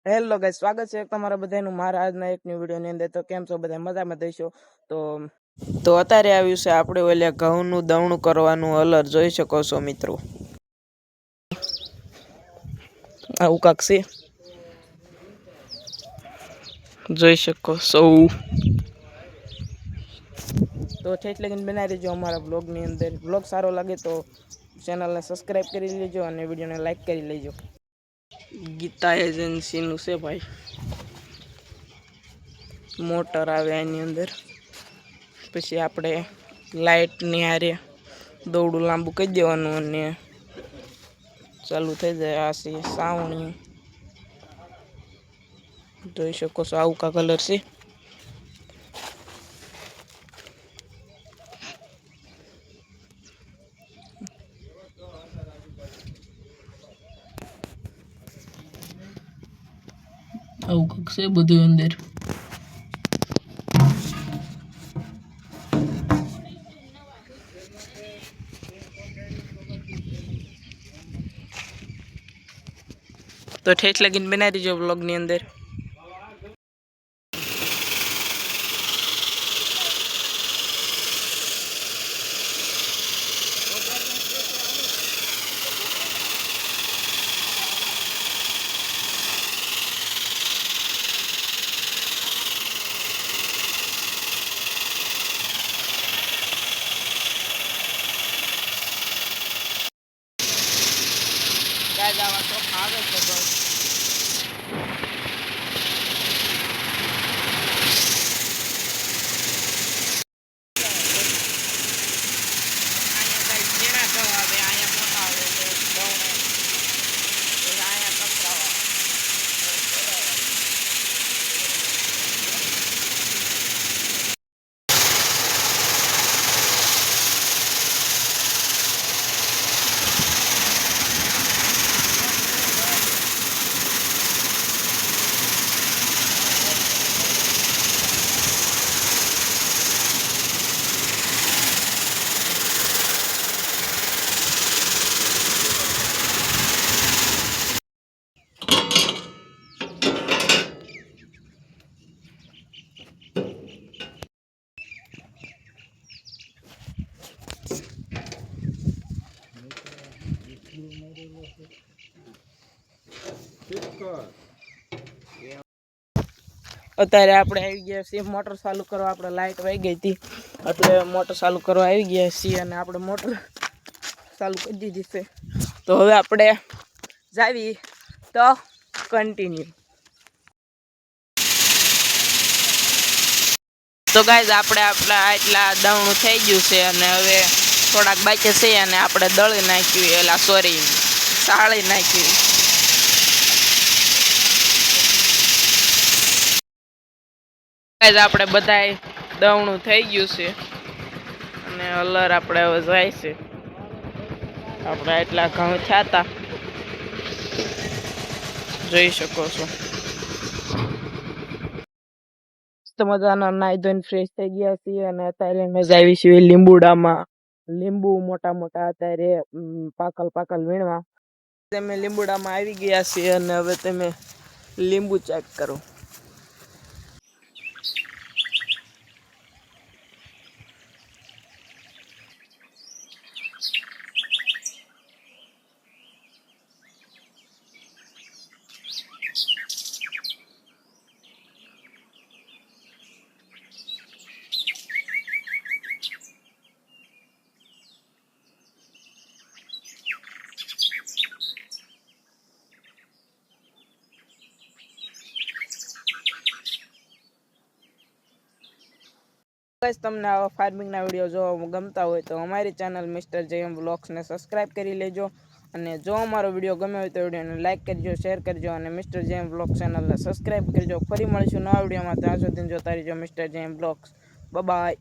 Hello guys, સ્વાગત છે તમારા બધાનું મારા આજના એક ન્યુ વિડીયોની અંદર. તો કેમ છો બધા? મજામાં દઈશો. તો અત્યારે આવ્યું છે આપણે ઓલ્યા ઘઉંનું દવણું કરવાનું અલર. જોઈ શકો છો મિત્રો, આવું કાંક છે, જોઈ શકો છો. તો ઠેઠ લગીને બનાવી દેજો અમારા બ્લોગની અંદર. બ્લોગ સારો લાગે તો ચેનલને સબસ્ક્રાઈબ કરી લેજો અને વિડીયોને લાઈક કરી લેજો. ગીતા એજન્સીનું છે ભાઈ, મોટર આવે એની અંદર. પછી આપણે લાઇટની હારે દોરડું લાંબુ કરી દેવાનું અને ચાલુ થઈ જાય. આ છે સાવણી, જોઈ શકો છો. આવું કા કલર છે. આવું કાંક છે બધું અંદર. તો ઠેઠ લગીને બનાવી દેજો બ્લોગની અંદર. ગાય આવા તો આવે છે બસ. અત્યારે આપણે આવી ગયા છીએ મોટર ચાલુ કરવા. આપણે લાઇટ વહી ગઈ હતી એટલે મોટર ચાલુ કરવા આવી ગયા છીએ અને આપણે મોટર ચાલુ કરી દીધી છે. તો હવે આપણે જાવી તો કન્ટિન્યુ. તો ગાઈઝ આપણે આટલા દવણું થઈ ગયું છે અને હવે થોડાક બાકી છે અને આપણે દળી નાખ્યું, એલા સોરી સાળી નાખ્યું. આપણે બધાય દવણું થઈ ગયું છે અને અલર આપણે હવે જાય છે. આપણે એટલા ઘઉં થયા હતા, જોઈ શકો છો. મજાના નાઈ ધોઈને ફ્રેશ થઈ ગયા છીએ અને અત્યારે અમે આવી છીએ લીંબુડામાં. લીંબુ મોટા મોટા અત્યારે પાકલ વીણવા. તમે લીંબુડામાં આવી ગયા છીએ અને હવે તમે લીંબુ ચેક કરો. તમને આવા ફાર્મિંગના વિડીયો જોવા ગમતા હોય તો અમારી ચેનલ મિસ્ટર જેએમ વ્લોગ્સને સબસ્ક્રાઈબ કરી લેજો. અને જો અમારો વિડીયો ગમે હોય તો વિડીયોને લાઈક કરજો, શેર કરજો અને મિસ્ટર જેએમ વ્લોગ ચેનલને સબસ્ક્રાઈબ કરજો. ફરી મળીશું નવા વિડીયોમાં. ત્યાં સુધી જોતા રહેજો મિસ્ટર જેએમ વ્લોગ્સ. બાય.